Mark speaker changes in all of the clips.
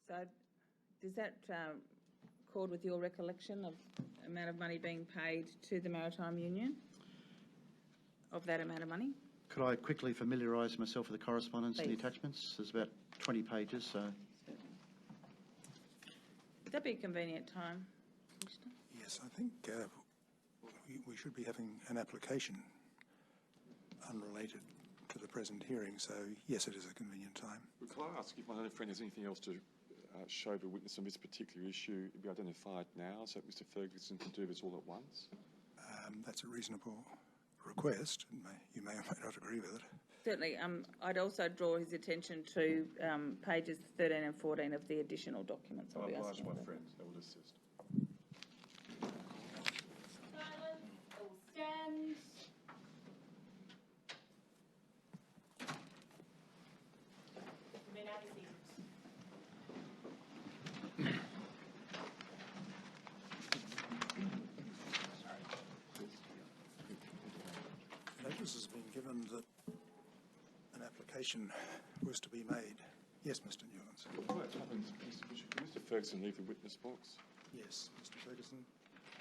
Speaker 1: So does that accord with your recollection of amount of money being paid to the Maritime Union, of that amount of money?
Speaker 2: Could I quickly familiarise myself with the correspondence and the
Speaker 1: Please.
Speaker 2: attachments? There's about 20 pages, so...
Speaker 1: Would that be a convenient time, Commissioner?
Speaker 3: Yes, I think we should be having an application unrelated to the present hearing, so yes, it is a convenient time.
Speaker 4: Could I ask if my other friend has anything else to show the witness on this particular issue, be identified now, so that Mr Ferguson can do this all at once?
Speaker 3: That's a reasonable request. You may or may not agree with it.
Speaker 1: Certainly. I'd also draw his attention to pages 13 and 14 of the additional documents.
Speaker 4: I'll
Speaker 1: be
Speaker 4: oblige
Speaker 1: asking
Speaker 4: my
Speaker 1: for.
Speaker 4: friend. I will assist.
Speaker 5: Silence. All stand. You may now be seated.
Speaker 3: Notice has been given that an application was to be made. Yes, Mr Newlands.
Speaker 4: What happens, Mr Bishop? Can Mr Ferguson leave the witness box?
Speaker 3: Yes, Mr Ferguson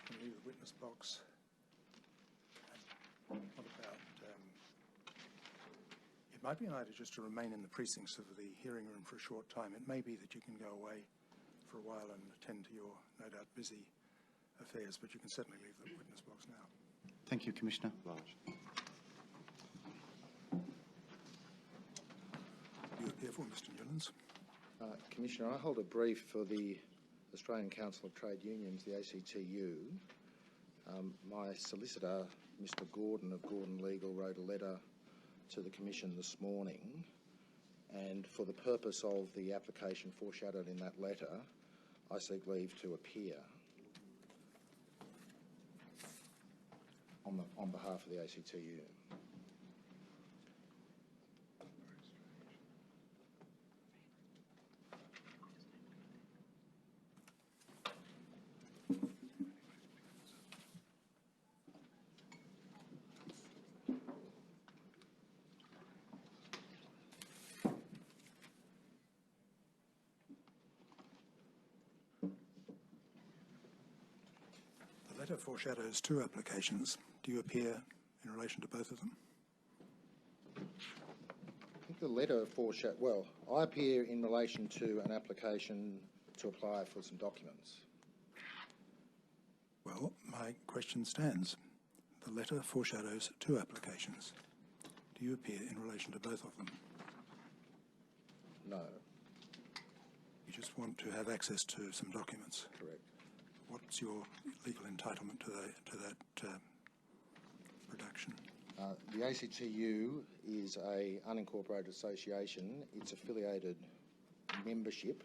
Speaker 3: can leave the witness box. And what about, it might be an idea just to remain in the precincts of the hearing room for a short time. It may be that you can go away for a while and attend to your, no doubt, busy affairs, but you can certainly leave the witness box now.
Speaker 2: Thank you, Commissioner.
Speaker 4: Obliged.
Speaker 3: You appear for Mr Newlands.
Speaker 6: Commissioner, I hold a brief for the Australian Council of Trade Unions, the ACTU. My solicitor, Mr Gordon of Gordon Legal, wrote a letter to the Commission this morning, and for the purpose of the application foreshadowed in that letter, I seek leave to appear on behalf of the ACTU.
Speaker 3: The letter foreshadows two applications. Do you appear in relation to both of them?
Speaker 6: I think the letter foreshadows, well, I appear in relation to an application to apply for some documents.
Speaker 3: Well, my question stands. The letter foreshadows two applications. Do you appear in relation to both of them?
Speaker 6: No.
Speaker 3: You just want to have access to some documents.
Speaker 6: Correct.
Speaker 3: What's your legal entitlement to that production?
Speaker 6: The ACTU is a unincorporated association. Its affiliated membership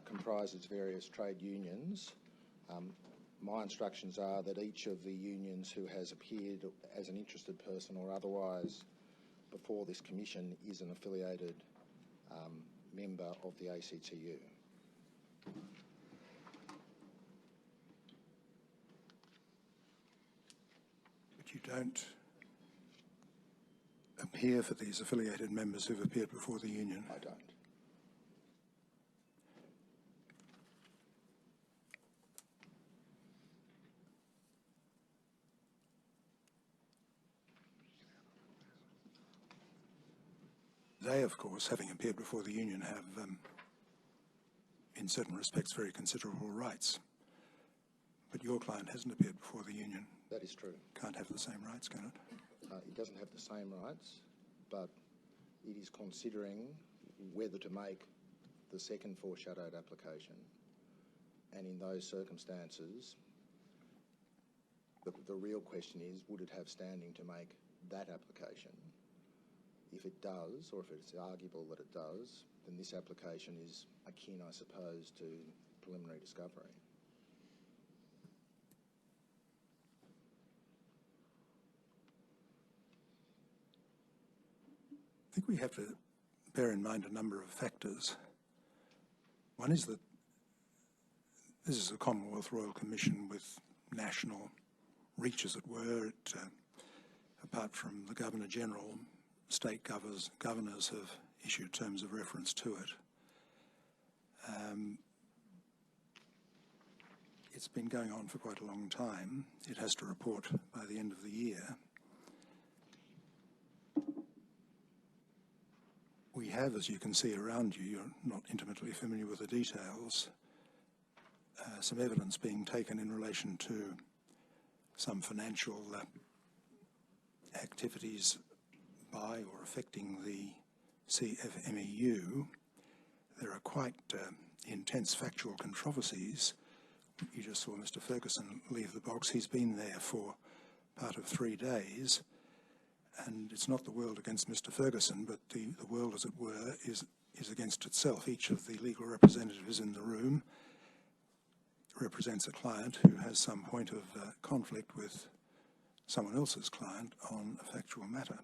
Speaker 6: comprises various trade unions. My instructions are that each of the unions who has appeared as an interested person or otherwise before this commission is an affiliated member of the ACTU.
Speaker 3: But you don't appear for these affiliated members who've appeared before the union?
Speaker 6: I don't.
Speaker 3: They, of course, having appeared before the union, have, in certain respects, very considerable rights. But your client hasn't appeared before the union.
Speaker 6: That is true.
Speaker 3: Can't have the same rights, can it?
Speaker 6: It doesn't have the same rights, but it is considering whether to make the second foreshadowed application. And in those circumstances, the real question is, would it have standing to make that application? If it does, or if it's arguable that it does, then this application is akin, I suppose, to preliminary discovery.
Speaker 3: I think we have to bear in mind a number of factors. One is that this is a Commonwealth Royal Commission with national reach, as it were. Apart from the Governor-General, state governors have issued terms of reference to it. It's been going on for quite a long time. It has to report by the end of the year. We have, as you can see around you, you're not intimately familiar with the details, some evidence being taken in relation to some financial activities by or affecting the CFMEU. There are quite intense factual controversies. You just saw Mr. Ferguson leave the box. He's been there for part of 3 days, and it's not the world against Mr. Ferguson, but the world, as it were, is against itself. Each of the legal representatives in the room represents a client who has some point of conflict with someone else's client on a factual matter.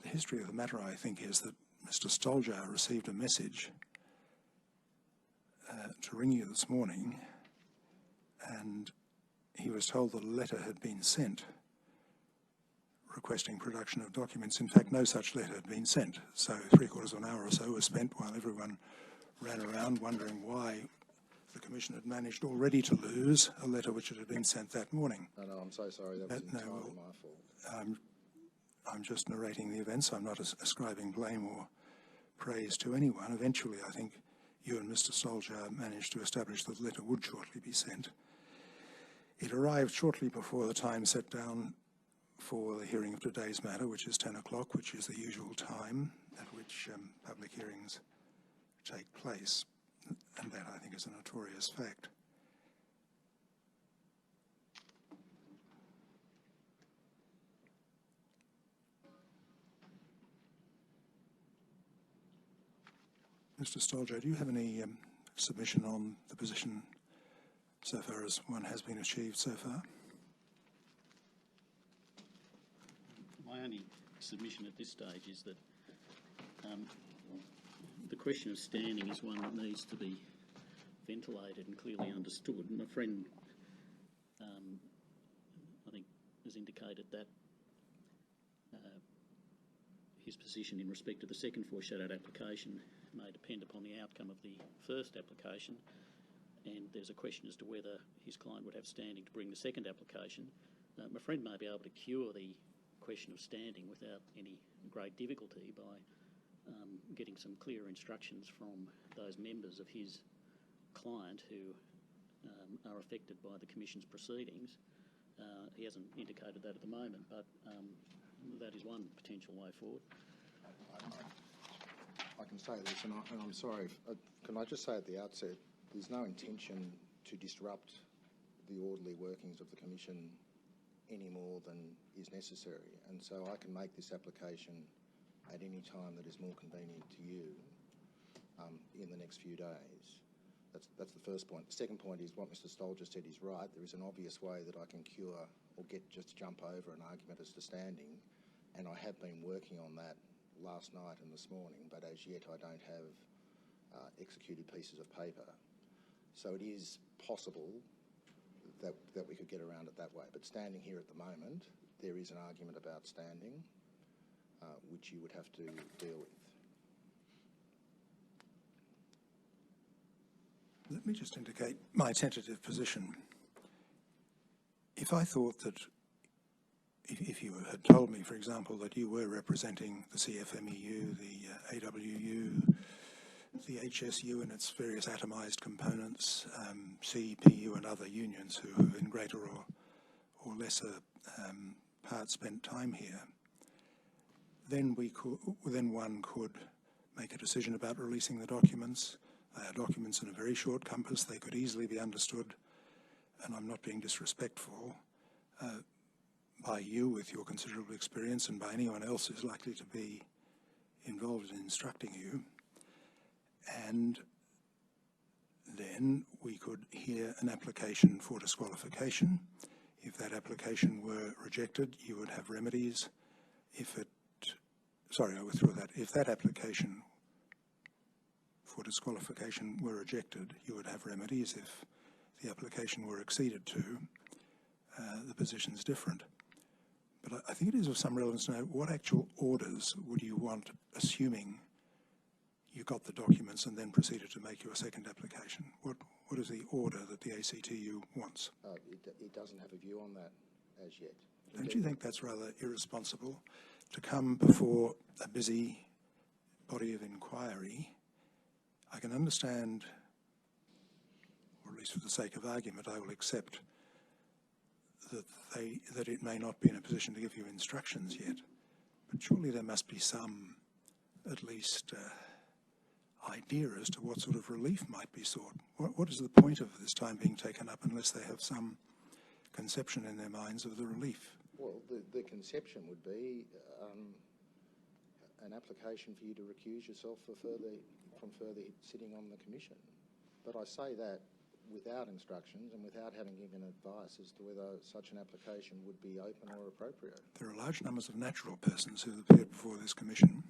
Speaker 3: The history of the matter, I think, is that Mr. Stoljar received a message to ring you this morning, and he was told that a letter had been sent requesting production of documents. In fact, no such letter had been sent, so 3/4 of an hour or so was spent while everyone ran around wondering why the Commission had managed already to lose a letter which had been sent that morning.
Speaker 6: No, I'm so sorry. That was entirely my fault.
Speaker 3: I'm just narrating the events. I'm not ascribing blame or praise to anyone. Eventually, I think you and Mr. Stoljar managed to establish that the letter would shortly be sent. It arrived shortly before the time set down for the hearing of today's matter, which is 10 o'clock, which is the usual time at which public hearings take place. And that, I think, is a notorious fact. Mr. Stoljar, do you have any submission on the position so far as one has been achieved so far?
Speaker 7: My only submission at this stage is that the question of standing is one that needs to be ventilated and clearly understood. And my friend, I think, has indicated that his position in respect to the second foreshadowed application may depend upon the outcome of the first application, and there's a question as to whether his client would have standing to bring the second application. My friend may be able to cure the question of standing without any great difficulty by getting some clear instructions from those members of his client who are affected by the Commission's proceedings. He hasn't indicated that at the moment, but that is one potential way forward.
Speaker 6: I can say this, and I'm sorry, can I just say at the outset, there's no intention to disrupt the orderly workings of the Commission any more than is necessary, and so I can make this application at any time that is more convenient to you in the next few days. That's the first point. The second point is what Mr. Stoljar said is right. There is an obvious way that I can cure or just jump over an argument as to standing, and I have been working on that last night and this morning, but as yet I don't have executed pieces of paper. So it is possible that we could get around it that way. But standing here at the moment, there is an argument about standing, which you would have to deal with.
Speaker 3: Let me just indicate my tentative position. If I thought that, if you had told me, for example, that you were representing the CFMEU, the AWU, the HSU and its various atomised components, CEPU and other unions who have in greater or lesser part spent time here, then one could make a decision about releasing the documents. They are documents in a very short compass. They could easily be understood, and I'm not being disrespectful, by you with your considerable experience and by anyone else who's likely to be involved in instructing you. And then we could hear an application for disqualification. If that application were rejected, you would have remedies. I withdraw that. If that application for disqualification were rejected, you would have remedies. If the application were acceded to, the position's different. But I think it is of some relevance to know what actual orders would you want, assuming you got the documents and then proceeded to make your second application? What is the order that the ACTU wants?
Speaker 6: It doesn't have a view on that as yet.
Speaker 3: Don't you think that's rather irresponsible to come before a busy body of inquiry? I can understand, or at least for the sake of argument, I will accept that it may not be in a position to give you instructions yet, but surely there must be some, at least, idea as to what sort of relief might be sought. What is the point of this time being taken up unless they have some conception in their minds of the relief?
Speaker 6: Well, the conception would be an application for you to recuse yourself from further sitting on the commission. But I say that without instructions and without having given advice as to whether such an application would be open or appropriate.
Speaker 3: There are large numbers of natural persons who have appeared before this commission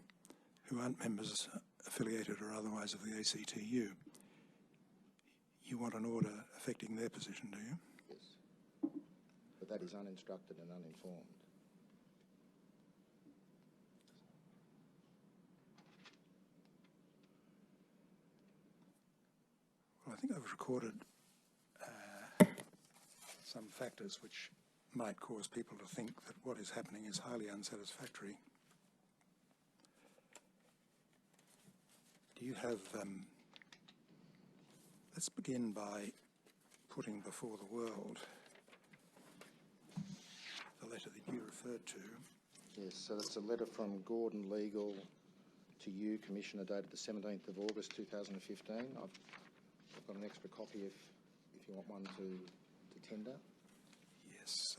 Speaker 3: who aren't members affiliated or otherwise of the ACTU. You want an order affecting their position, do you?
Speaker 6: Yes. But that is uninstructed and uninformed.
Speaker 3: Well, I think I've recorded some factors which might cause people to think that what is happening is highly unsatisfactory. Do you have, let's begin by putting before the world the letter that you referred to.
Speaker 6: Yes, so that's a letter from Gordon Legal to you, Commissioner, dated the 17th of August 2015. I've got an extra copy if you want one to tender.
Speaker 3: Yes.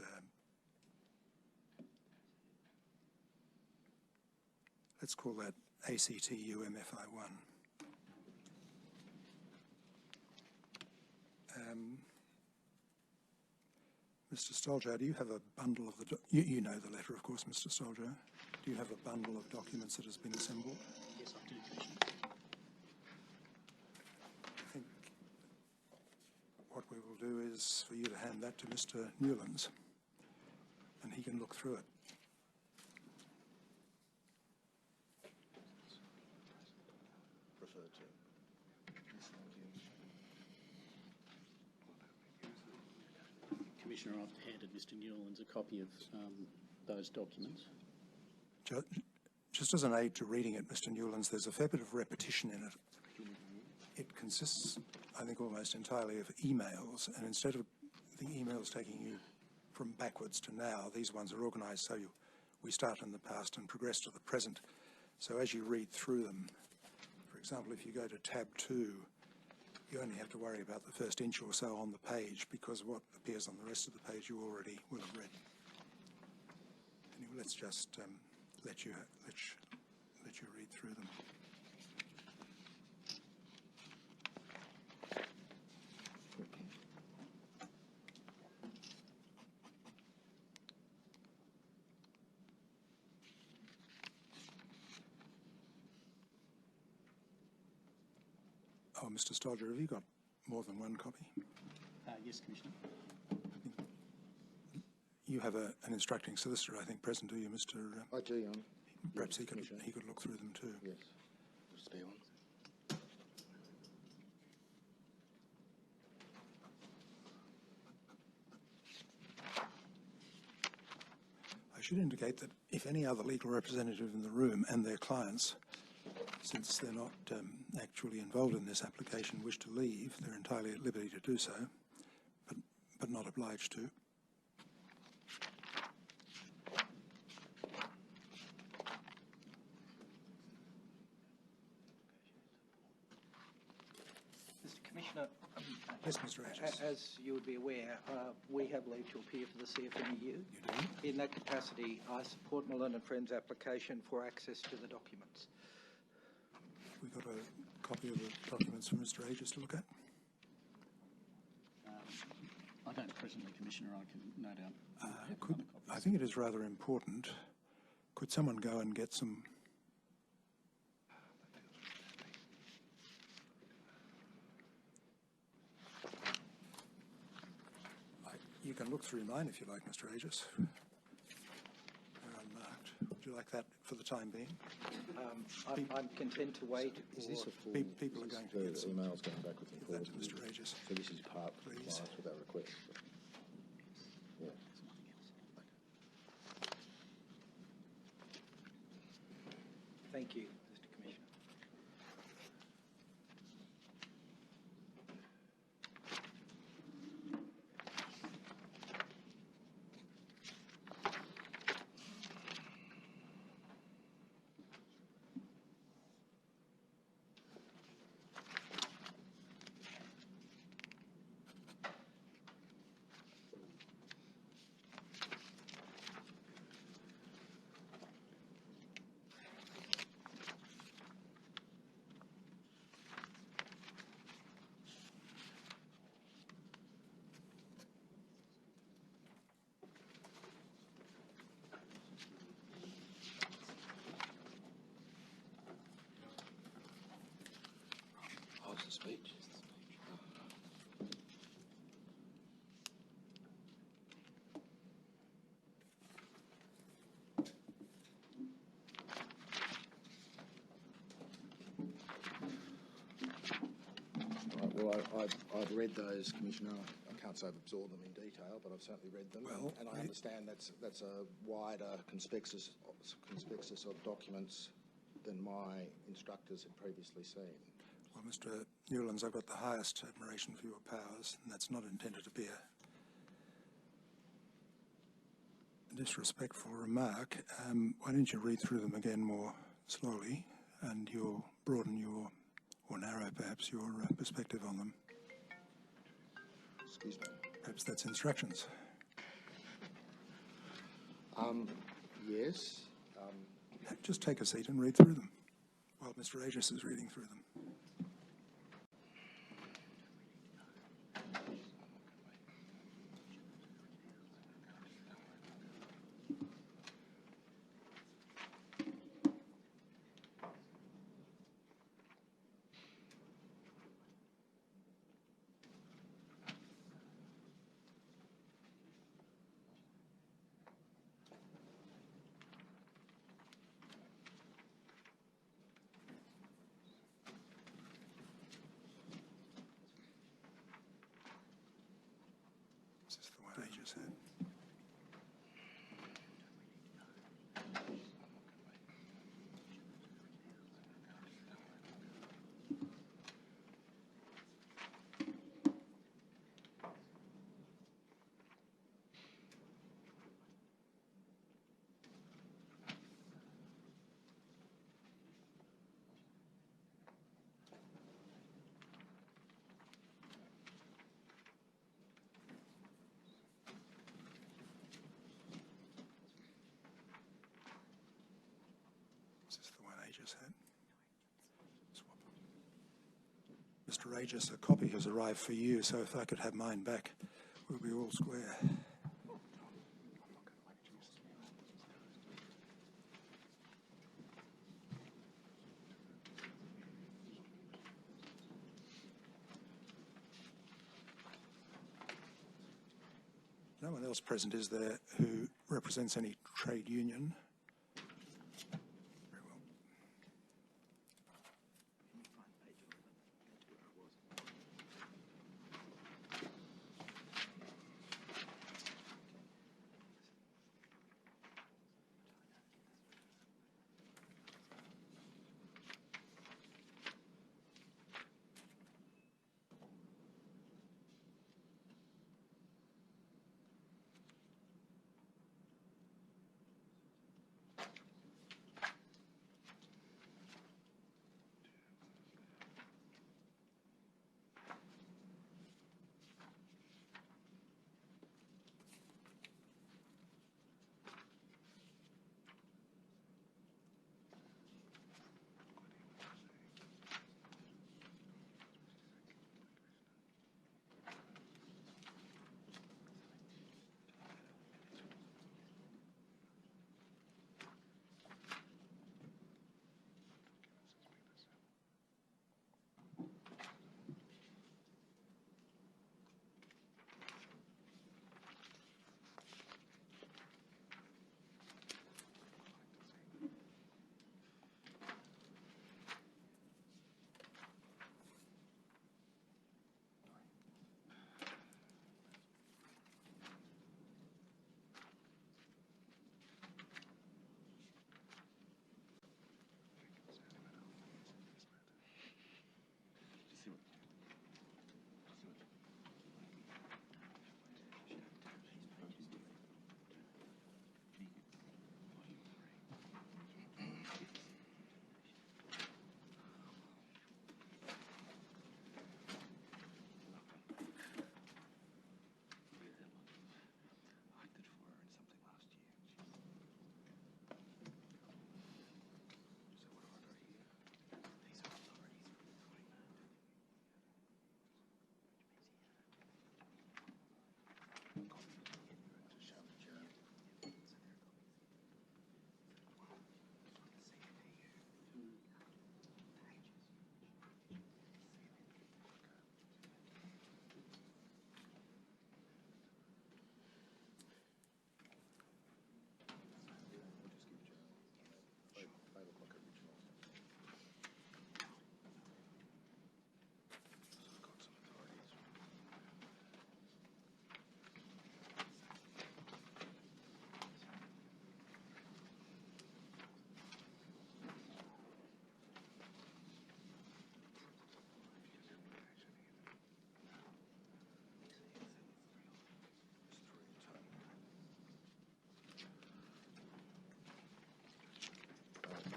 Speaker 3: Let's call that ACTU MFI1. Mr. Stoljar, do you have a bundle of the... You know the letter, of course, Mr. Stoljar. Do you have a bundle of documents that has been assembled?
Speaker 7: Yes, I do, Commissioner.
Speaker 3: I think what we will do is for you to hand that to Mr. Newlands, and he can look through it.
Speaker 6: Referred to.
Speaker 7: Commissioner, I've handed Mr Newlands a copy of those documents.
Speaker 3: Just as an aid to reading it, Mr. Newlands, there's a fair bit of repetition in it. It consists, I think, almost entirely of emails, and instead of the emails taking you from backwards to now, these ones are organised so we start in the past and progress to the present. So as you read through them, for example, if you go to tab 2, you only have to worry about the first inch or so on the page, because what appears on the rest of the page you already will have read. Anyway, let's just let you read through them. Oh, Mr. Stoljar, have you got more than one copy?
Speaker 7: Yes, Commissioner.
Speaker 3: You have an instructing solicitor, I think, present, do you, Mr.
Speaker 6: I do,
Speaker 3: Perhaps
Speaker 6: yes,
Speaker 3: he could look through them too.
Speaker 6: Yes. Spare one.
Speaker 3: I should indicate that if any other legal representative in the room and their clients, since they're not actually involved in this application, wish to leave, they're entirely at liberty to do so, but not obliged to.
Speaker 8: Mr Commissioner,
Speaker 3: Yes, Mr. Agius.
Speaker 8: as you would be aware, we have leave to appear for the CFMEU.
Speaker 3: You do?
Speaker 8: In that capacity, I support Mullen and Friends' application for access to the documents.
Speaker 3: We've got a copy of the documents for Mr. Agius to look at.
Speaker 7: I don't presently, Commissioner. I can no doubt have
Speaker 3: Could,
Speaker 7: other copies.
Speaker 3: I think it is rather important. Could someone go and get some? You can look through mine if you like, Mr. Agius. like that for the time being?
Speaker 8: I'm content to wait.
Speaker 6: Is this a full?
Speaker 3: People are
Speaker 6: is this
Speaker 3: going to get
Speaker 6: the
Speaker 3: some-
Speaker 6: emails going backwards and
Speaker 3: Give that
Speaker 6: forwards.
Speaker 3: to Mr. Regis.
Speaker 6: So this is part of
Speaker 3: Please.
Speaker 6: compliance with that request. Yeah.
Speaker 8: Thank you, Mr. Commissioner.
Speaker 6: Oh, it's a speech. Right, well, I've read those, Commissioner. I can't say I've absorbed them in detail, but I've certainly read them.
Speaker 3: Well,
Speaker 6: and I understand that's a wider conspectus of documents than my instructors had previously seen.
Speaker 3: Well, Mr. Newlands, I've got the highest admiration for your powers, and that's not intended to be a disrespectful remark. Why don't you read through them again more slowly, and you'll broaden your, or narrow perhaps, your perspective on them.
Speaker 6: Excuse me.
Speaker 3: Perhaps that's instructions.
Speaker 6: Yes.
Speaker 3: Just take a seat and read through them while Mr. Regis is reading through them. Is this the one I just had? Is this the one I just had? Swap them. Mr. Regis, a copy has arrived for you, so if I could have mine back, we'll be all square. No one else present, is there, who represents any trade union? Very well.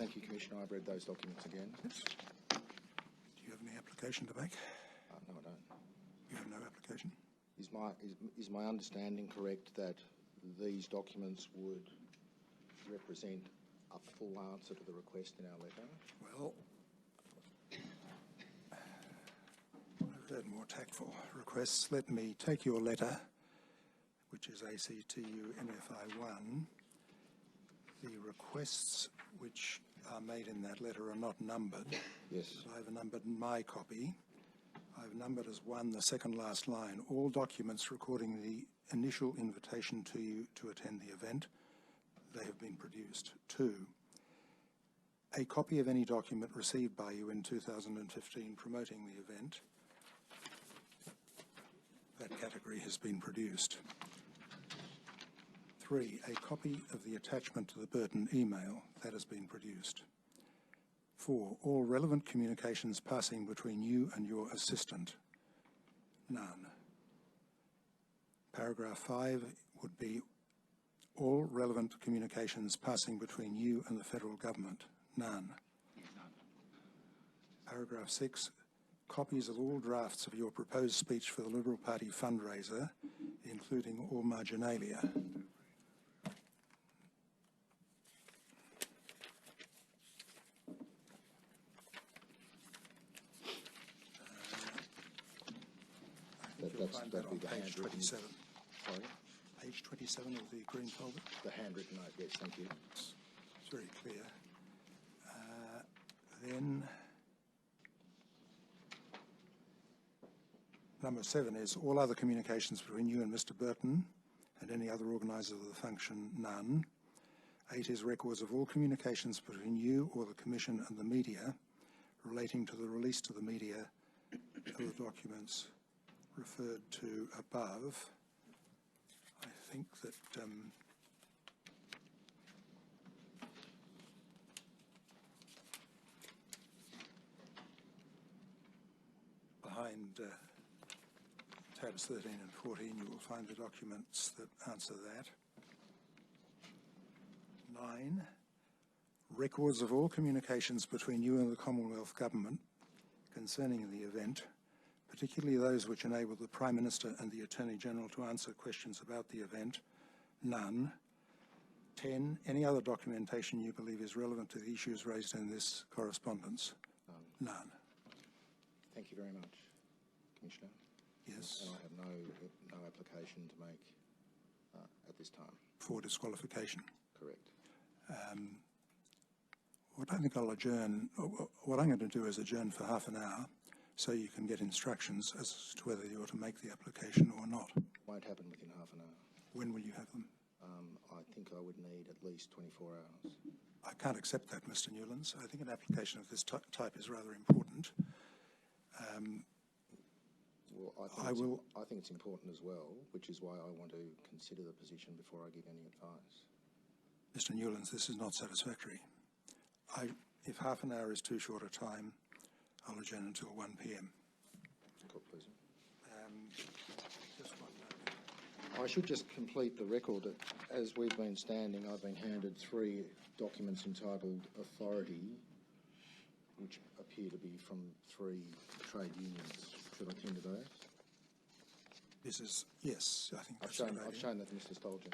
Speaker 6: Thank you, Commissioner. I've read those documents again.
Speaker 3: Do you have any application to make?
Speaker 6: No, I don't.
Speaker 3: You have no application?
Speaker 6: Is my understanding correct that these documents would represent a full answer to the request in our letter?
Speaker 3: Well, I've heard more tactful requests. Let me take your letter, which is ACTU MFI 1. The requests which are made in that letter are not numbered.
Speaker 6: Yes.
Speaker 3: But I've numbered my copy. I've numbered as 1 the second last line. All documents recording the initial invitation to you to attend the event, they have been produced. 2, a copy of any document received by you in 2015 promoting the event. That category has been produced. 3, a copy of the attachment to the Burton email. That has been produced. 4, all relevant communications passing between you and your assistant. None. Paragraph 5 would be all relevant communications passing between you and the federal government. None. Paragraph 6, copies of all drafts of your proposed speech for the Liberal Party fundraiser, including all marginalia.
Speaker 6: That'd be the
Speaker 3: page
Speaker 6: handwritten.
Speaker 3: 27.
Speaker 6: Sorry?
Speaker 3: Page 27 of the green folder.
Speaker 6: The handwritten note, yes, thank you.
Speaker 3: It's very clear. Then number 7 is all other communications between you and Mr. Burton and any other organiser of the function, none. 8 is records of all communications between you or the Commission and the media relating to the release to the media of the documents referred to above. I think that behind tabs 13 and 14 you will find the documents that answer that. 9, records of all communications between you and the Commonwealth Government concerning the event, particularly those which enable the Prime Minister and the Attorney-General to answer questions about the event, none. 10, any other documentation you believe is relevant to the issues raised in this correspondence, none.
Speaker 6: Thank you very much, Commissioner.
Speaker 3: Yes.
Speaker 6: And I have no application to make at this time.
Speaker 3: For disqualification.
Speaker 6: Correct.
Speaker 3: What I think I'll adjourn, what I'm going to do is adjourn for half an hour so you can get instructions as to whether you ought to make the application or not.
Speaker 6: Won't happen within half an hour.
Speaker 3: When will you have them?
Speaker 6: I think I would need at least 24 hours.
Speaker 3: I can't accept that, Mr. Newlands. I think an application of this type is rather important.
Speaker 6: Well, I think it's important as well, which is why I want to consider the position before I give any advice.
Speaker 3: Mr. Newlands, this is not satisfactory. If half an hour is too short a time, I'll adjourn until 1 p.m.
Speaker 6: Cool, please.
Speaker 3: Just 1 moment.
Speaker 6: I should just complete the record that as we've been standing, I've been handed 3 documents entitled Authority, which appear to be from 3 trade unions. Should I tend to those?
Speaker 3: This is, yes, I think
Speaker 6: I've shown that to Mr. Stolger.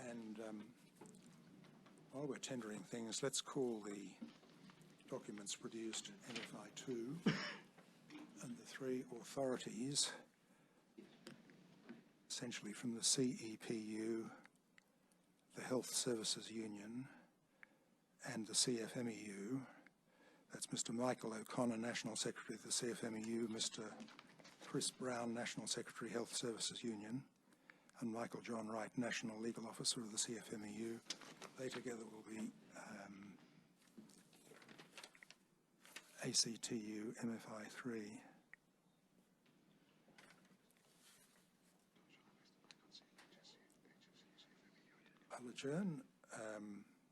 Speaker 3: And while we're tendering things, let's call the documents produced MFI 2 and the 3 authorities, essentially from the CEPU, the Health Services Union and the CFMEU. That's Mr. Michael O'Connor, National Secretary of the CFMEU, Mr. Chris Brown, National Secretary, Health Services Union, and Michael John Wright, National Legal Officer of the CFMEU. They together will be ACTU MFI 3. I'll adjourn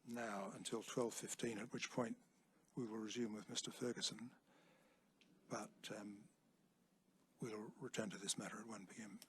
Speaker 3: now until 12:15, at which point we will resume with Mr. Ferguson, but we'll return to this matter at 1 p.m.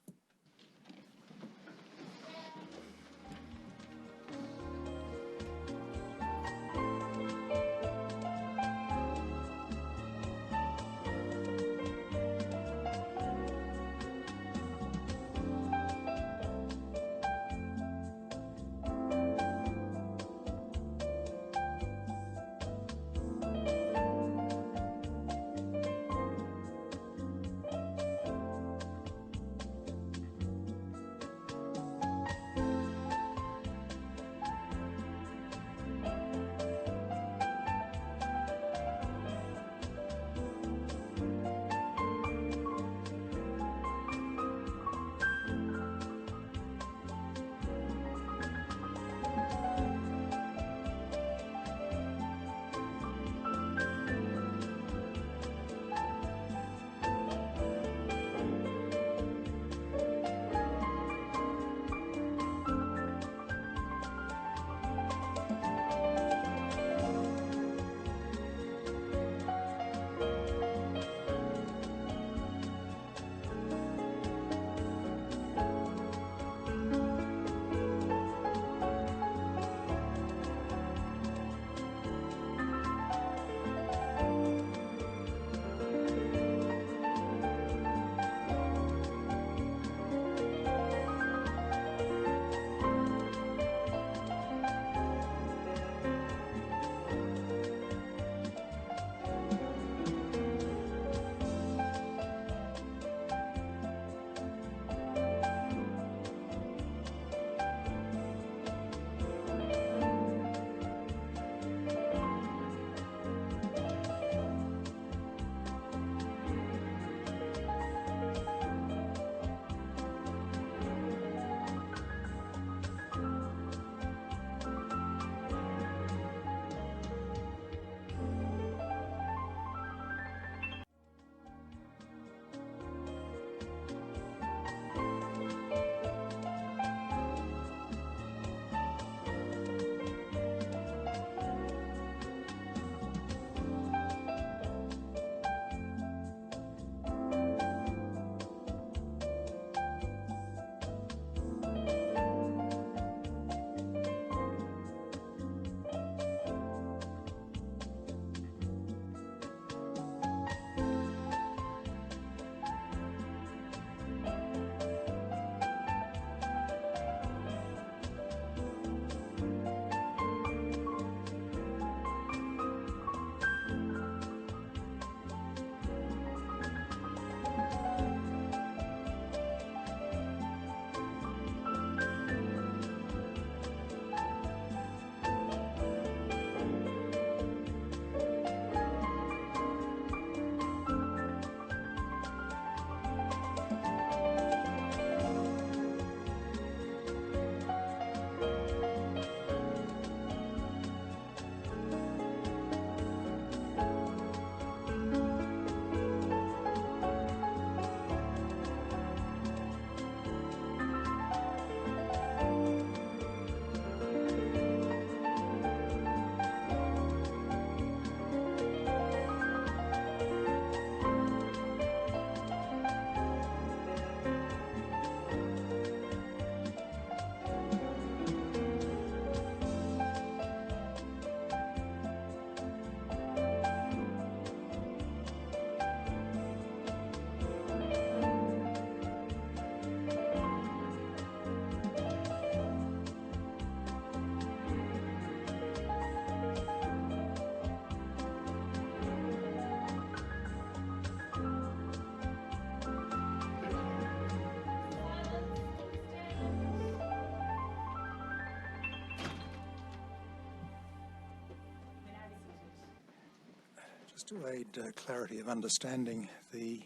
Speaker 3: Just to aid clarity of understanding, the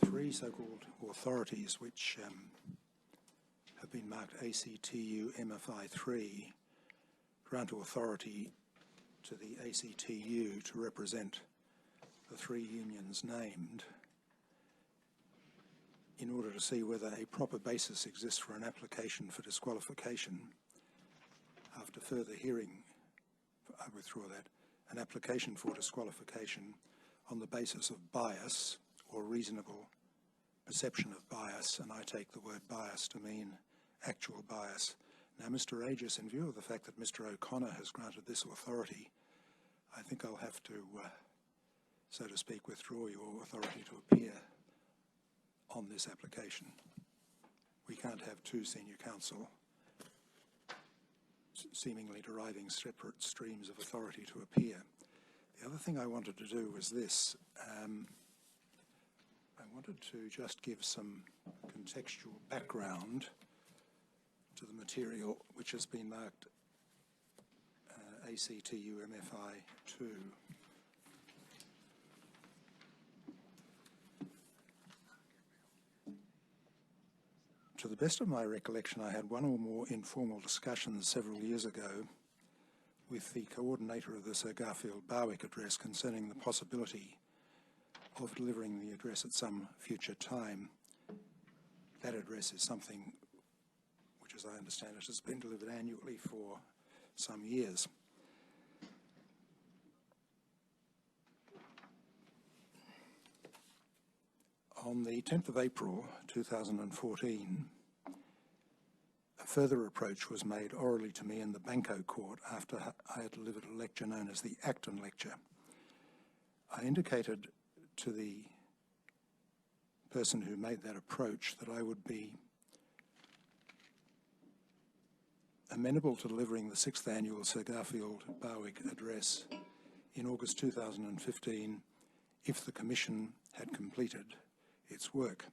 Speaker 3: three so-called authorities which have been marked ACTU MFI 3 grant authority to the ACTU to represent the three unions named in order to see whether a proper basis exists for an application for disqualification. After further hearing, I withdraw that, an application for disqualification on the basis of bias or reasonable perception of bias, and I take the word bias to mean actual bias. Now, Mr. Aegis, in view of the fact that Mr. O'Connor has granted this authority, I think I'll have to, so to speak, withdraw your authority to appear on this application. We can't have two senior counsel seemingly deriving separate streams of authority to appear. The other thing I wanted to do was this. I wanted to just give some contextual background to the material which has been marked ACTU MFI 2. To the best of my recollection, I had one or more informal discussions several years ago with the coordinator of the Sir Garfield Barwick address concerning the possibility of delivering the address at some future time. That address is something which, as I understand it, has been delivered annually for some years. On the 10th of April 2014, a further approach was made orally to me in the Banco Court after I had delivered a lecture known as the Acton Lecture. I indicated to the person who made that approach that I would be amenable to delivering the 6th annual Sir Garfield Barwick address in August 2015 if the Commission had completed its work.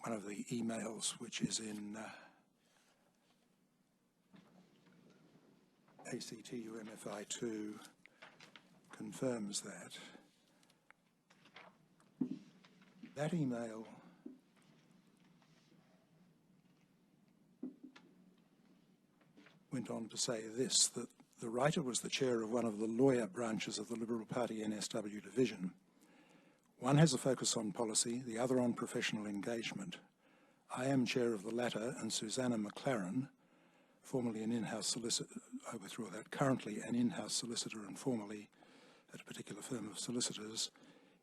Speaker 3: One of the emails which is in ACTU MFI 2 confirms that. That email went on to say this, that the writer was the chair of one of the lawyer branches of the Liberal Party NSW division. One has a focus on policy, the other on professional engagement. I am chair of the latter, and Susanna McLaren, formerly an in-house solicitor, I withdraw that, currently an in-house solicitor and formerly at a particular firm of solicitors,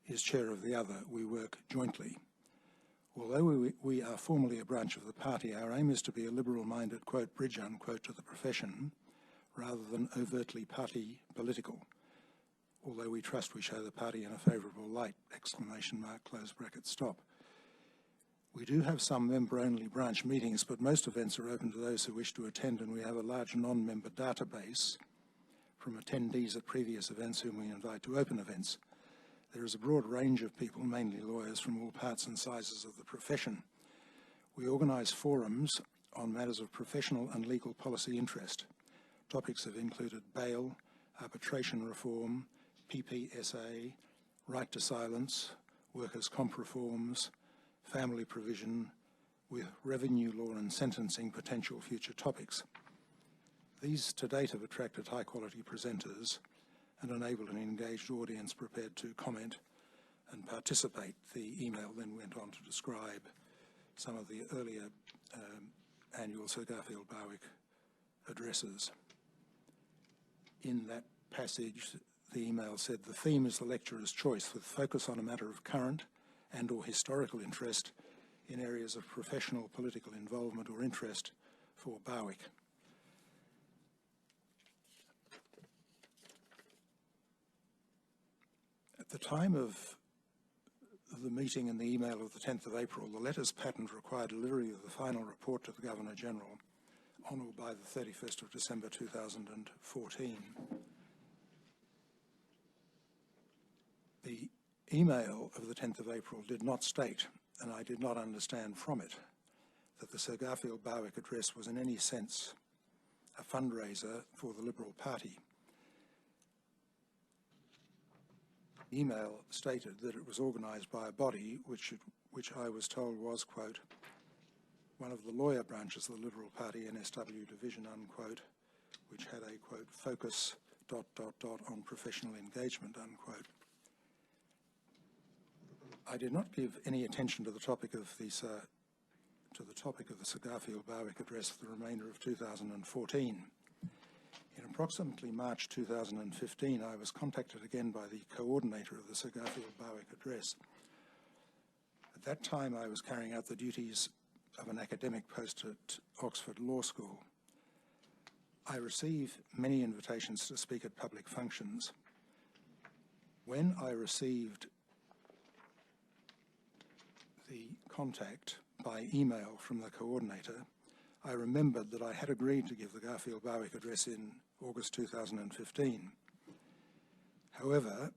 Speaker 3: is chair of the other. We work jointly. Although we are formally a branch of the party, our aim is to be a liberal-minded, quote, bridge, unquote, to the profession, rather than overtly party political. Although we trust we show the party in a favourable light, exclamation mark, close bracket, stop. We do have some member-only branch meetings, but most events are open to those who wish to attend, and we have a large non-member database from attendees at previous events whom we invite to open events. There is a broad range of people, mainly lawyers, from all parts and sizes of the profession. We organise forums on matters of professional and legal policy interest. Topics have included bail, arbitration reform, PPSA, right to silence, workers' comp reforms, family provision, with revenue law and sentencing potential future topics. These to date have attracted high-quality presenters and enabled an engaged audience prepared to comment and participate. The email then went on to describe some of the earlier annual Sir Garfield Barwick addresses. In that passage, the email said, the theme is the lecturer's choice, with focus on a matter of current and or historical interest in areas of professional political involvement or interest for Barwick. At the time of the meeting and the email of the 10th of April, the letters patent required delivery of the final report to the Governor-General on or by the 31st of December 2014. The email of the 10th of April did not state, and I did not understand from it, that the Sir Garfield Barwick address was in any sense a fundraiser for the Liberal Party. The email stated that it was organised by a body which I was told was, quote, one of the lawyer branches of the Liberal Party NSW division, unquote, which had a, quote, focus ... on professional engagement, unquote. I did not give any attention to the topic of the Sir Garfield Barwick address for the remainder of 2014. In approximately March 2015, I was contacted again by the coordinator of the Sir Garfield Barwick address. At that time, I was carrying out the duties of an academic post at Oxford Law School. I receive many invitations to speak at public functions. When I received the contact by email from the coordinator, I remembered that I had agreed to give the Garfield Barwick address in August 2015. However,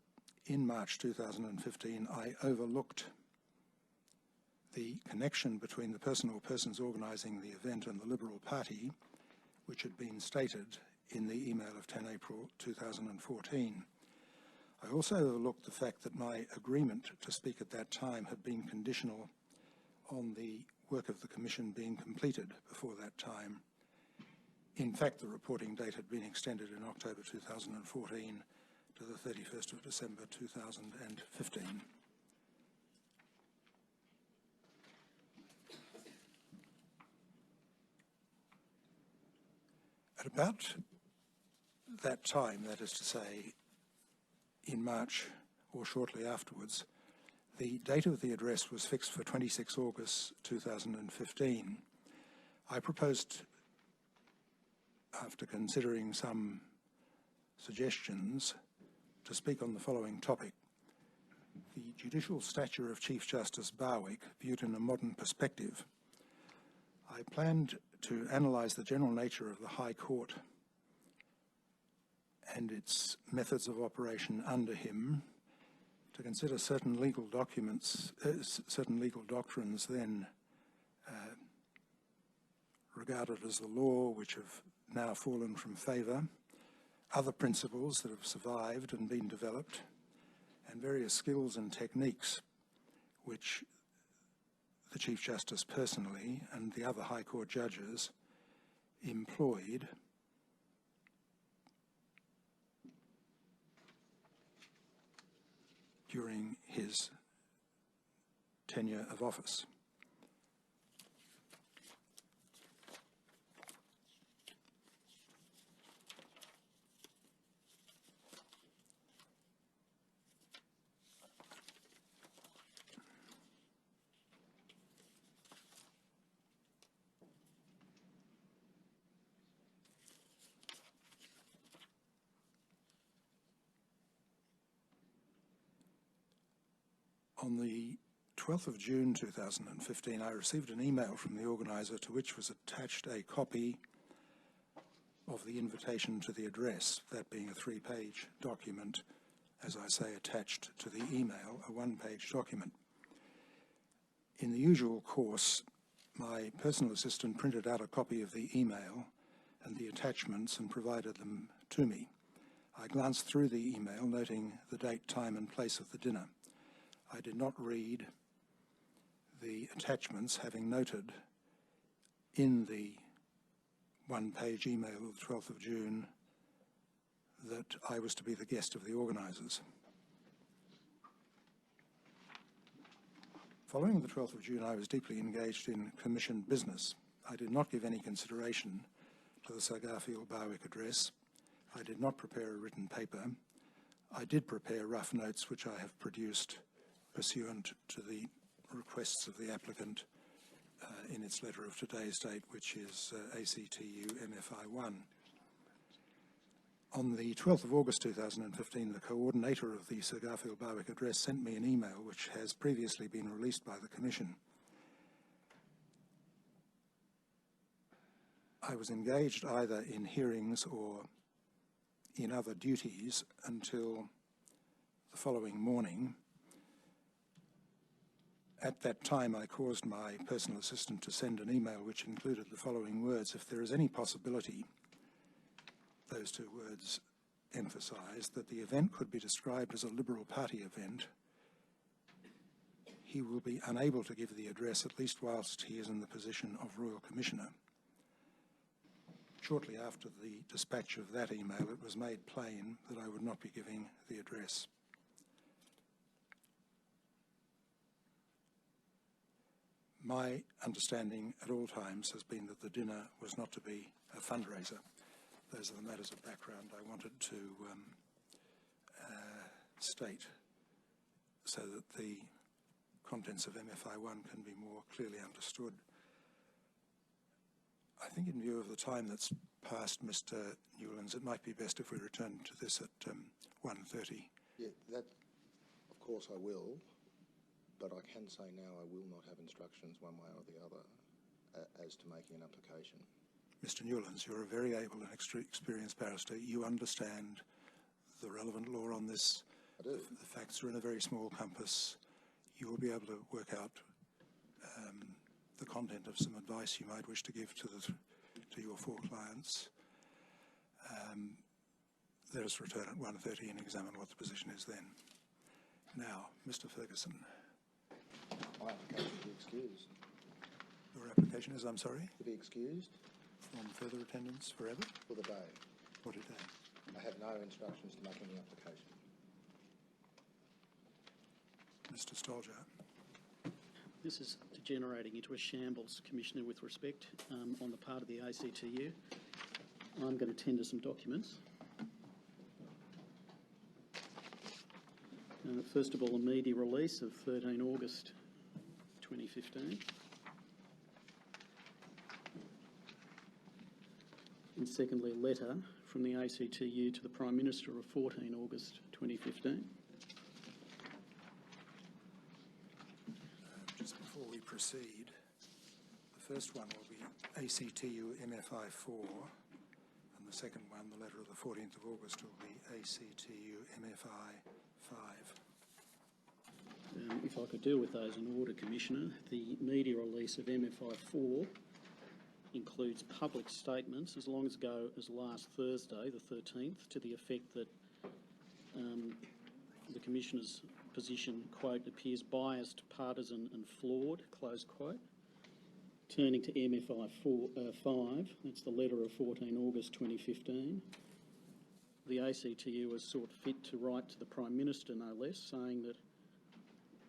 Speaker 3: in March 2015, I overlooked the connection between the person or persons organising the event and the Liberal Party, which had been stated in the email of 10 April 2014. I also overlooked the fact that my agreement to speak at that time had been conditional on the work of the Commission being completed before that time. In fact, the reporting date had been extended in October 2014 to the 31st of December 2015. At about that time, that is to say, in March or shortly afterwards, the date of the address was fixed for 26 August 2015. I proposed, after considering some suggestions, to speak on the following topic: the judicial stature of Chief Justice Barwick viewed in a modern perspective. I planned to analyse the general nature of the High Court and its methods of operation under him, to consider certain legal documents, certain legal doctrines then regarded as the law, which have now fallen from favour, other principles that have survived and been developed, and various skills and techniques which the Chief Justice personally and the other High Court judges employed during his tenure of office. On the 12th of June 2015, I received an email from the organiser to which was attached a copy of the invitation to the address, that being a 3-page document, as I say, attached to the email, a 1-page document. In the usual course, my personal assistant printed out a copy of the email and the attachments and provided them to me. I glanced through the email, noting the date, time and place of the dinner. I did not read the attachments, having noted in the 1-page email of the 12th of June that I was to be the guest of the organisers. Following the 12th of June, I was deeply engaged in Commission business. I did not give any consideration to the Sir Garfield Barwick address. I did not prepare a written paper. I did prepare rough notes, which I have produced pursuant to the requests of the applicant in its letter of today's date, which is ACTU MFI1. On the 12th of August 2015, the coordinator of the Sir Garfield Barwick address sent me an email which has previously been released by the Commission. I was engaged either in hearings or in other duties until the following morning. At that time, I caused my personal assistant to send an email which included the following words: if there is any possibility those two words emphasised, that the event could be described as a Liberal Party event, he will be unable to give the address at least whilst he is in the position of Royal Commissioner. Shortly after the dispatch of that email, it was made plain that I would not be giving the address. My understanding at all times has been that the dinner was not to be a fundraiser. Those are the matters of background I wanted to state so that the contents of MFI1 can be more clearly understood. I think in view of the time that's passed, Mr. Newlands, it might be best if we return to this at 1:30.
Speaker 6: Yeah, that, of course I will, but I can say now I will not have instructions one way or the other as to making an application.
Speaker 3: Mr. Newlands, you're a very able and experienced barrister. You understand the relevant law on this.
Speaker 6: I do.
Speaker 3: The facts are in a very small compass. You will be able to work out the content of some advice you might wish to give to your four clients. Let us return at 1:30 and examine what the position is then. Now, Mr. Ferguson.
Speaker 6: My application to be excused.
Speaker 3: Your application is, I'm sorry,
Speaker 6: To be excused
Speaker 3: from further attendance forever?
Speaker 6: for the day.
Speaker 3: For today.
Speaker 6: I have no instructions to make any application.
Speaker 3: Mr. Stoljar.
Speaker 7: This is degenerating into a shambles, Commissioner, with respect on the part of the ACTU. I'm going to tender some documents. First of all, a media release of 13 August 2015. And secondly, a letter from the ACTU to the Prime Minister of 14 August 2015.
Speaker 3: Just before we proceed, the first one will be ACTU MFI4, and the second one, the letter of the 14th of August, will be ACTU MFI5.
Speaker 7: If I could deal with those in order, Commissioner, the media release of MFI4 includes public statements as long ago as last Thursday, the 13th, to the effect that the Commissioner's position, quote, appears biased, partisan and flawed, close quote. Turning to MFI5, that's the letter of 14 August 2015. The ACTU has sought fit to write to the Prime Minister, no less, saying that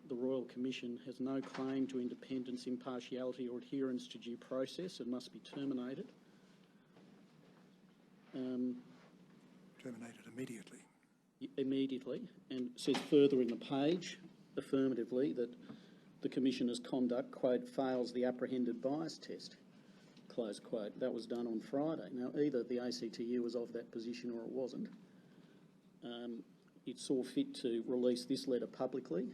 Speaker 7: the Royal Commission has no claim to independence, impartiality or adherence to due process and must be terminated.
Speaker 3: Terminated immediately.
Speaker 7: Immediately, and says further in the page, affirmatively, that the Commissioner's conduct, quote, fails the apprehended bias test, close quote. That was done on Friday. Now, either the ACTU was of that position or it wasn't. It saw fit to release this letter publicly,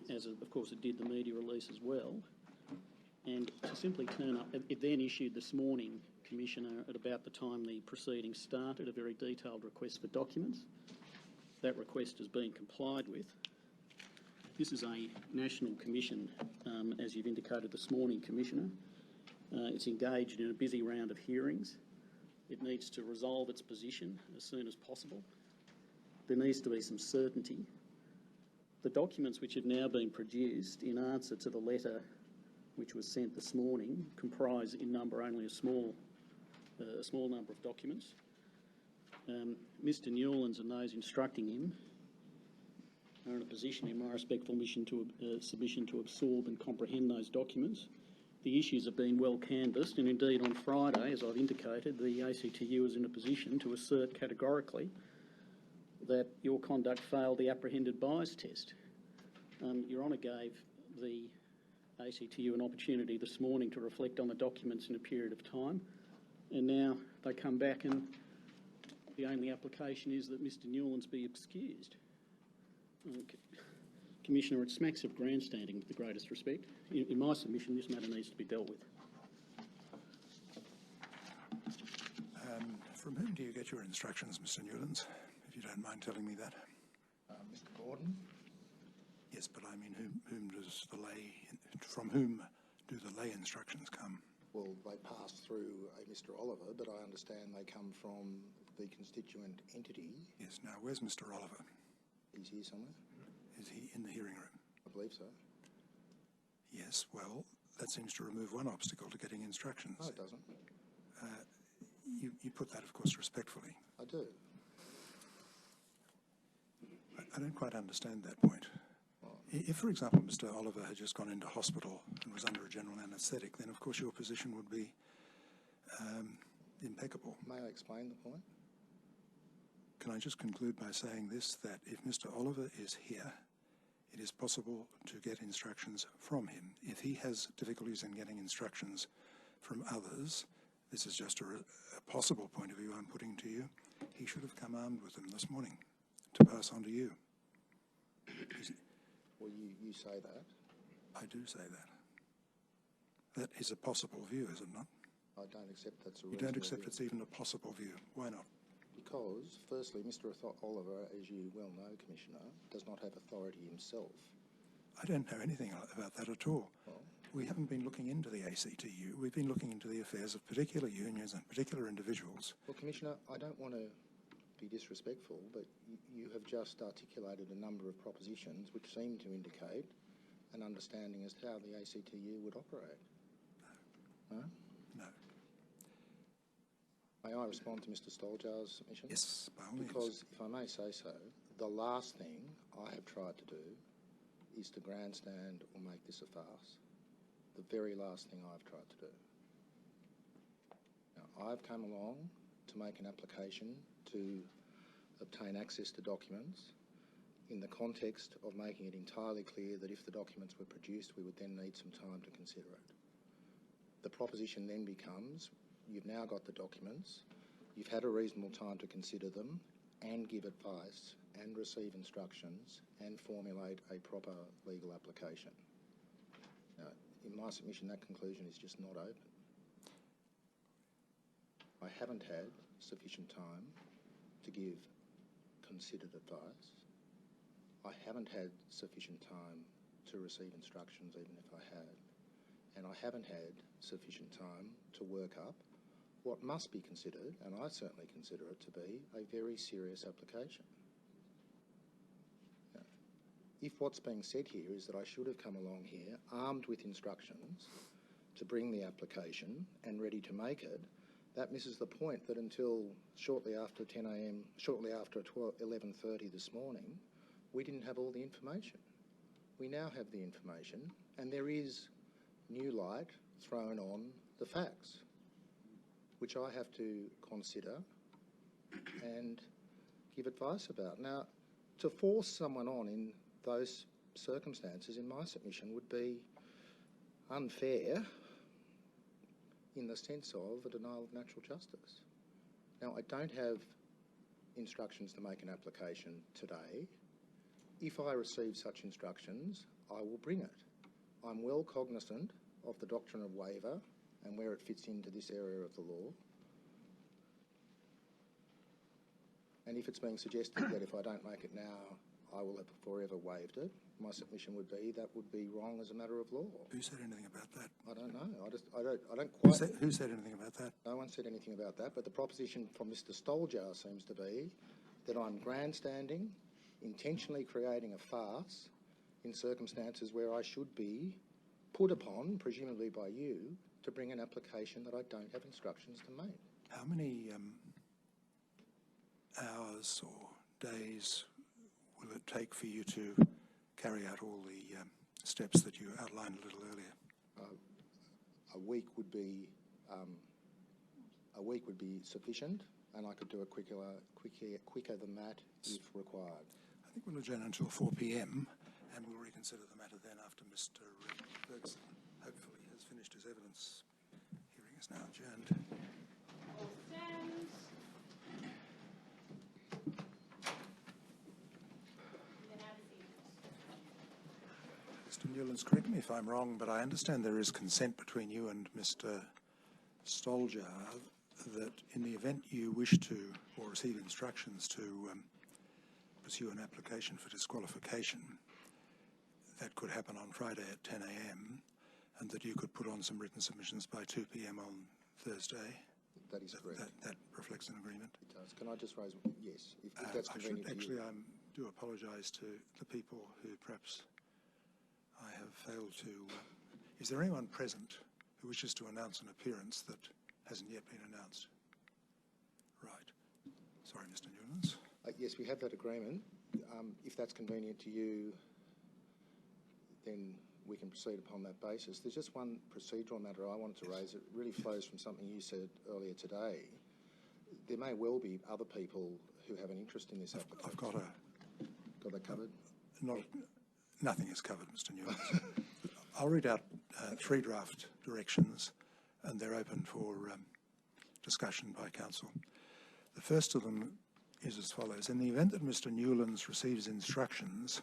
Speaker 7: as of course it did the media release as well, and to simply turn up. It then issued this morning, Commissioner, at about the time the proceedings started, a very detailed request for documents. That request has been complied with. This is a national commission, as you've indicated this morning, Commissioner. It's engaged in a busy round of hearings. It needs to resolve its position as soon as possible. There needs to be some certainty. The documents which have now been produced in answer to the letter which was sent this morning comprise in number only a small number of documents. Mr. Newlands and those instructing him are in a position, in my respectful submission, to absorb and comprehend those documents. The issues have been well canvassed, and indeed on Friday, as I've indicated, the ACTU is in a position to assert categorically that your conduct failed the apprehended bias test. Your Honour gave the ACTU an opportunity this morning to reflect on the documents in a period of time, and now they come back and the only application is that Mr. Newlands be excused. Commissioner, it smacks of grandstanding with the greatest respect. In my submission, this matter needs to be dealt with.
Speaker 3: From whom do you get your instructions, Mr. Newlands, if you don't mind telling me that?
Speaker 6: Mr. Gordon?
Speaker 3: Yes, but I mean, from whom do the lay instructions come?
Speaker 6: Well, they pass through a Mr Oliver, but I understand they come from the constituent entity.
Speaker 3: Yes, now, where's Mr Oliver?
Speaker 6: He's here somewhere?
Speaker 3: Is he in the hearing room?
Speaker 6: I believe so.
Speaker 3: Yes, well, that seems to remove one obstacle to getting instructions.
Speaker 6: No, it doesn't.
Speaker 3: You put that, of course, respectfully.
Speaker 6: I do.
Speaker 3: I don't quite understand that point. If, for example, Mr Oliver had just gone into hospital and was under a general anaesthetic, then, of course, your position would be impeccable.
Speaker 6: May I explain the point?
Speaker 3: Can I just conclude by saying this, that if Mr Oliver is here, it is possible to get instructions from him. If he has difficulties in getting instructions from others, this is just a possible point of view I'm putting to you, he should have come armed with them this morning to pass on to you.
Speaker 6: Well, you say that.
Speaker 3: I do say that. That is a possible view, is it not?
Speaker 6: I don't accept that's a
Speaker 3: You
Speaker 6: reasonable
Speaker 3: don't accept
Speaker 6: view.
Speaker 3: it's even a possible view. Why not?
Speaker 6: Because, firstly, Mr Oliver, as you well know, Commissioner, does not have authority himself.
Speaker 3: I don't know anything about that at all.
Speaker 6: Well,
Speaker 3: We haven't been looking into the ACTU. We've been looking into the affairs of particular unions and particular individuals.
Speaker 6: well, Commissioner, I don't want to be disrespectful, but you have just articulated a number of propositions which seem to indicate an understanding as to how the ACTU would operate. No?
Speaker 3: No.
Speaker 6: May I respond to Mr Stoljar's submission?
Speaker 3: Yes, by all means.
Speaker 6: Because, if I may say so, the last thing I have tried to do is to grandstand or make this a farce. The very last thing I've tried to do. Now, I've come along to make an application to obtain access to documents in the context of making it entirely clear that if the documents were produced, we would then need some time to consider it. The proposition then becomes, you've now got the documents, you've had a reasonable time to consider them and give advice and receive instructions and formulate a proper legal application. Now, in my submission, that conclusion is just not open. I haven't had sufficient time to give considered advice. I haven't had sufficient time to receive instructions, even if I had. And I haven't had sufficient time to work up what must be considered, and I certainly consider it to be, a very serious application. Now, if what's being said here is that I should have come along here armed with instructions to bring the application and ready to make it, that misses the point that until shortly after 10 a.m, shortly after 11:30 this morning, we didn't have all the information. We now have the information, and there is new light thrown on the facts, which I have to consider and give advice about. Now, to force someone on in those circumstances, in my submission, would be unfair in the sense of a denial of natural justice. Now, I don't have instructions to make an application today. If I receive such instructions, I will bring it. I'm well cognizant of the doctrine of waiver and where it fits into this area of the law. And if it's being suggested that if I don't make it now, I will have forever waived it, my submission would be that would be wrong as a matter of law.
Speaker 3: Who said anything about that?
Speaker 6: I don't know. I don't quite.
Speaker 3: Who said anything about that?
Speaker 6: No one said anything about that, but the proposition from Mr Stoljar seems to be that I'm grandstanding, intentionally creating a farce in circumstances where I should be put upon, presumably by you, to bring an application that I don't have instructions to make.
Speaker 3: How many hours or days will it take for you to carry out all the steps that you outlined a little earlier?
Speaker 6: A week would be sufficient, and I could do it quicker than that if required.
Speaker 3: I think we'll adjourn until 4 p.m. and we'll reconsider the matter then after Mr. Ferguson hopefully has finished his evidence. Hearing is now adjourned.
Speaker 5: All stand. Then have a seat.
Speaker 3: Mr. Newlands, correct me if I'm wrong, but I understand there is consent between you and Mr. Stoljar that in the event you wish to, or receive instructions to pursue an application for disqualification, that could happen on Friday at 10 a.m. and that you could put on some written submissions by 2 p.m. on Thursday.
Speaker 6: That is correct.
Speaker 3: That reflects an agreement.
Speaker 6: It does. Can I just raise, yes, if that's convenient to you.
Speaker 3: I do apologise to the people who perhaps I have failed to... is there anyone present who wishes to announce an appearance that hasn't yet been announced? Right. Sorry, Mr. Newlands.
Speaker 6: Yes, we have that agreement. If that's convenient to you, then we can proceed upon that basis. There's just one procedural matter I wanted to raise. It really flows from something you said earlier today. There may well be other people who have an interest in this application.
Speaker 3: I've got
Speaker 6: that covered?
Speaker 3: Nothing is covered, Mr. Newlands. I'll read out 3 draft directions, and they're open for discussion by council. The first of them is as follows. In the event that Mr. Newlands receives instructions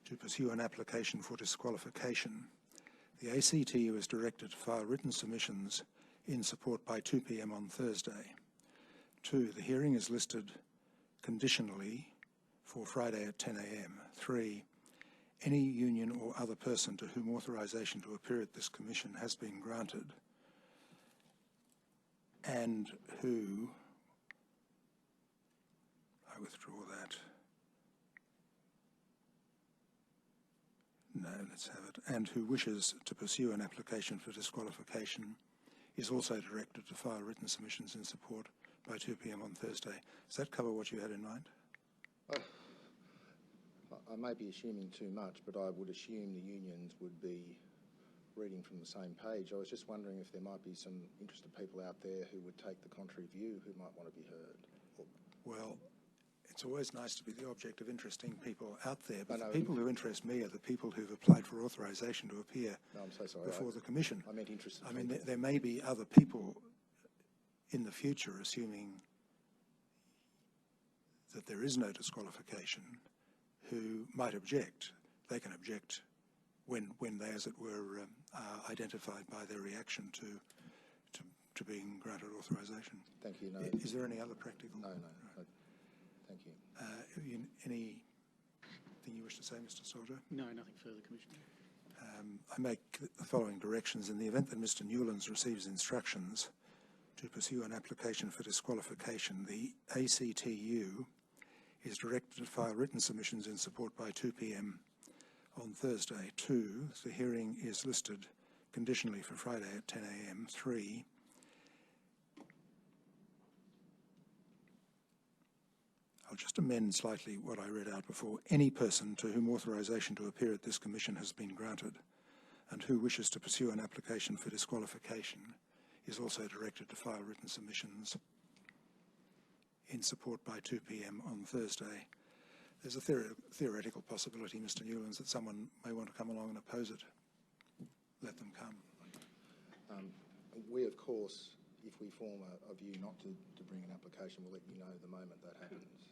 Speaker 3: to pursue an application for disqualification, the ACTU is directed to file written submissions in support by 2 p.m. on Thursday. 2, the hearing is listed conditionally for Friday at 10 a.m. 3, any union or other person to whom authorisation to appear at this commission has been granted and who, I withdraw that. No, let's have it. And who wishes to pursue an application for disqualification is also directed to file written submissions in support by 2 p.m. on Thursday. Does that cover what you had in mind?
Speaker 6: I may be assuming too much, but I would assume the unions would be reading from the same page. I was just wondering if there might be some interested people out there who would take the contrary view who might want to be heard.
Speaker 3: Well, it's always nice to be the object of interesting people out there, but the people who interest me are the people who've applied for authorisation to appear before the Commission.
Speaker 6: I meant interested
Speaker 3: I mean,
Speaker 6: people.
Speaker 3: there may be other people in the future, assuming that there is no disqualification, who might object. They can object when they, as it were, are identified by their reaction to being granted authorisation.
Speaker 6: Thank you. No.
Speaker 3: Is there any other practical?
Speaker 6: No.
Speaker 3: Right.
Speaker 6: Thank you.
Speaker 3: Anything you wish to say, Mr. Soldier?
Speaker 7: No, nothing further, Commissioner.
Speaker 3: I make the following directions. In the event that Mr. Newlands receives instructions to pursue an application for disqualification, the ACTU is directed to file written submissions in support by 2 p.m. on Thursday. 2, the hearing is listed conditionally for Friday at 10 a.m. 3, I'll just amend slightly what I read out before. Any person to whom authorisation to appear at this commission has been granted and who wishes to pursue an application for disqualification is also directed to file written submissions in support by 2 p.m. on Thursday. There's a theoretical possibility, Mr. Newlands, that someone may want to come along and oppose it. Let them come.
Speaker 6: We, of course, if we form a view not to bring an application, we'll let you know the moment that happens.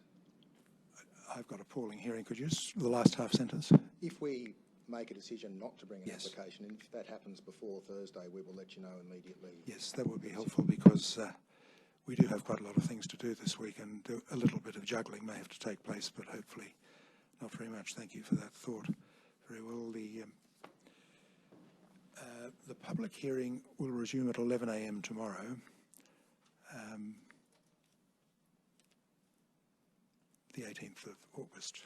Speaker 3: I've got a appalling hearing. Could you just, the last half sentence?
Speaker 6: If we make a decision not to bring an
Speaker 3: Yes.
Speaker 6: application, and if that happens before Thursday, we will let you know immediately.
Speaker 3: Yes, that would be helpful because we do have quite a lot of things to do this week and a little bit of juggling may have to take place, but hopefully not very much. Thank you for that thought. Very well. The public hearing will resume at 11 a.m. tomorrow. The 18th of August.